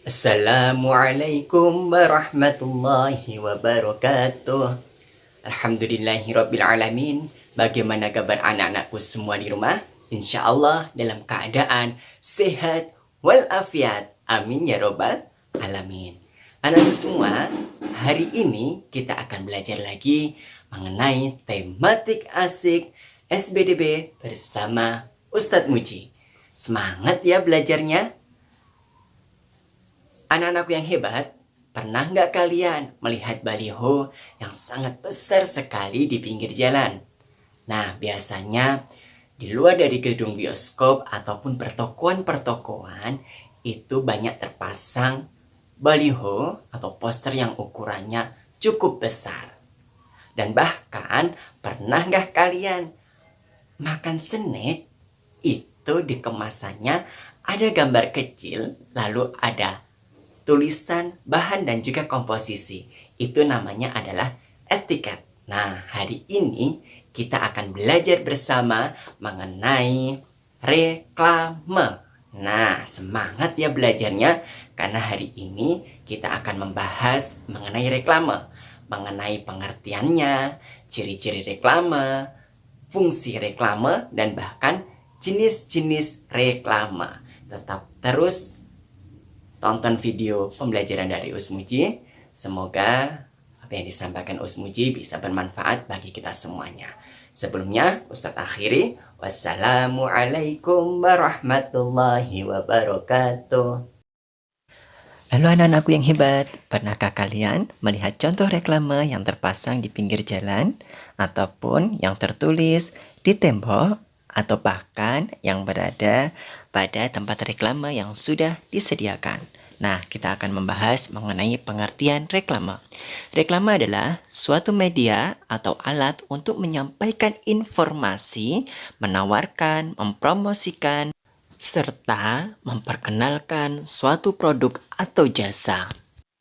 Assalamualaikum warahmatullahi wabarakatuh. Alhamdulillahirrabbilalamin. Bagaimana kabar anak-anakku semua di rumah? Insya Allah dalam keadaan sehat walafiat. Amin ya robbal alamin. Anak-anak semua, hari ini kita akan belajar lagi mengenai tematik asik SBDB bersama Ustadz Muji. Semangat ya belajarnya. Anak-anakku yang hebat, pernah nggak kalian melihat baliho yang sangat besar sekali di pinggir jalan? Nah, biasanya di luar dari gedung bioskop ataupun pertokoan-pertokoan itu banyak terpasang baliho atau poster yang ukurannya cukup besar. Dan bahkan pernah nggak kalian makan snack itu di kemasannya ada gambar kecil lalu ada tulisan, bahan, dan juga komposisi. Itu namanya adalah etiket. Nah, hari ini kita akan belajar bersama mengenai reklame. Nah, semangat ya belajarnya, karena hari ini kita akan membahas mengenai reklame, mengenai pengertiannya, ciri-ciri reklame, fungsi reklame, dan bahkan jenis-jenis reklame. Tetap terus tonton video pembelajaran dari Usmuji. Semoga apa yang disampaikan Usmuji bisa bermanfaat bagi kita semuanya. Sebelumnya, Ustadz akhiri. Wassalamualaikum warahmatullahi wabarakatuh. Halo anak-anakku yang hebat, pernahkah kalian melihat contoh reklame yang terpasang di pinggir jalan ataupun yang tertulis di tembok atau bahkan yang berada pada tempat reklame yang sudah disediakan? Nah, kita akan membahas mengenai pengertian reklame. Reklame adalah suatu media atau alat untuk menyampaikan informasi, menawarkan, mempromosikan, serta memperkenalkan suatu produk atau jasa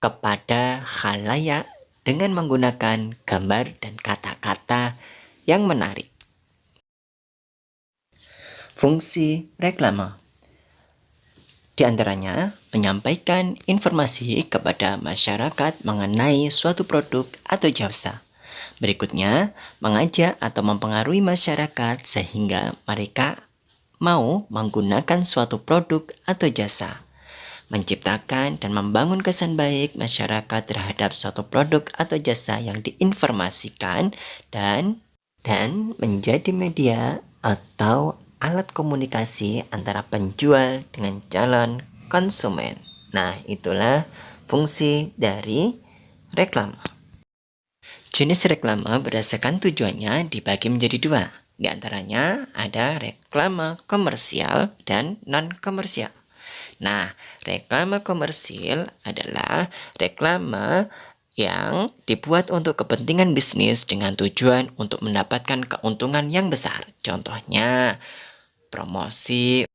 kepada khalayak dengan menggunakan gambar dan kata-kata yang menarik. Fungsi reklame di antaranya menyampaikan informasi kepada masyarakat mengenai suatu produk atau jasa. Berikutnya, mengajak atau mempengaruhi masyarakat sehingga mereka mau menggunakan suatu produk atau jasa. Menciptakan dan membangun kesan baik masyarakat terhadap suatu produk atau jasa yang diinformasikan dan menjadi media atau alat komunikasi antara penjual dengan calon konsumen. Nah, itulah fungsi dari reklame. Jenis reklame berdasarkan tujuannya dibagi menjadi dua. Di antaranya ada reklame komersial dan non-komersial. Nah, reklame komersial adalah reklame yang dibuat untuk kepentingan bisnis dengan tujuan untuk mendapatkan keuntungan yang besar. Contohnya, promosi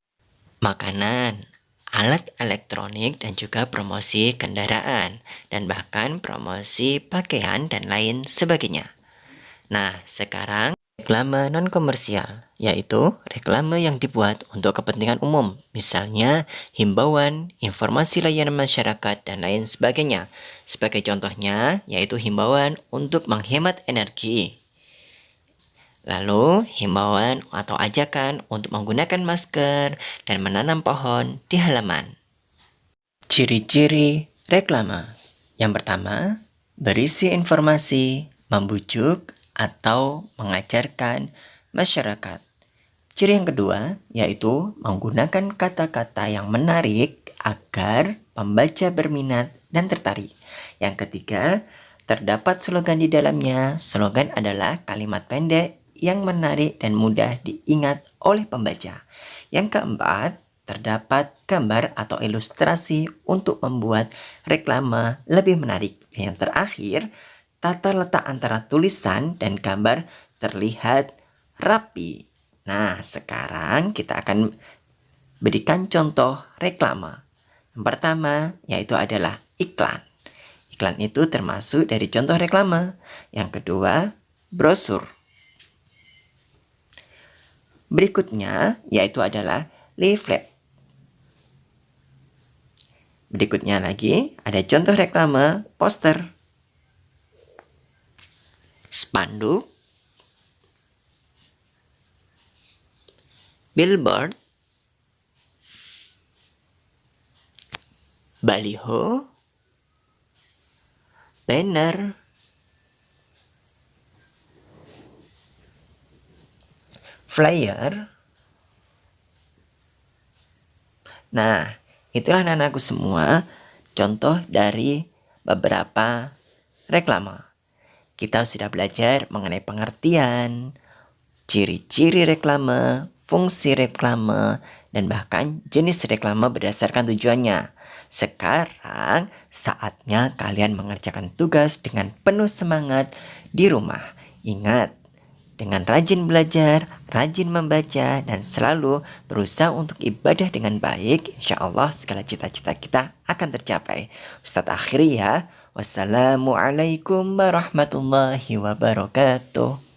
makanan, alat elektronik, dan juga promosi kendaraan, dan bahkan promosi pakaian dan lain sebagainya. Nah, sekarang reklame non-komersial, yaitu reklame yang dibuat untuk kepentingan umum, misalnya himbauan, informasi layanan masyarakat, dan lain sebagainya. Sebagai contohnya, yaitu himbauan untuk menghemat energi. Lalu, himbauan atau ajakan untuk menggunakan masker dan menanam pohon di halaman. Ciri-ciri reklame. Yang pertama, berisi informasi, membujuk, atau mengajarkan masyarakat. Ciri yang kedua, yaitu menggunakan kata-kata yang menarik agar pembaca berminat dan tertarik. Yang ketiga, terdapat slogan di dalamnya. Slogan adalah kalimat pendek yang menarik dan mudah diingat oleh pembaca. Yang keempat, terdapat gambar atau ilustrasi untuk membuat reklame lebih menarik. Yang terakhir, tata letak antara tulisan dan gambar terlihat rapi. Nah, sekarang kita akan berikan contoh reklame. Yang pertama, yaitu adalah iklan. Iklan itu termasuk dari contoh reklame. Yang kedua, brosur. Berikutnya, yaitu adalah leaflet. Berikutnya lagi ada contoh reklame poster, spanduk, billboard, baliho, banner, flyer. Nah, itulah anak-anakku semua contoh dari beberapa reklame. Kita sudah belajar mengenai pengertian, ciri-ciri reklame, fungsi reklame, dan bahkan jenis reklame berdasarkan tujuannya. Sekarang saatnya kalian mengerjakan tugas dengan penuh semangat di rumah. Ingat, dengan rajin belajar, rajin membaca, dan selalu berusaha untuk ibadah dengan baik, insya Allah segala cita-cita kita akan tercapai. Ustadz akhiri ya. Wassalamualaikum warahmatullahi wabarakatuh.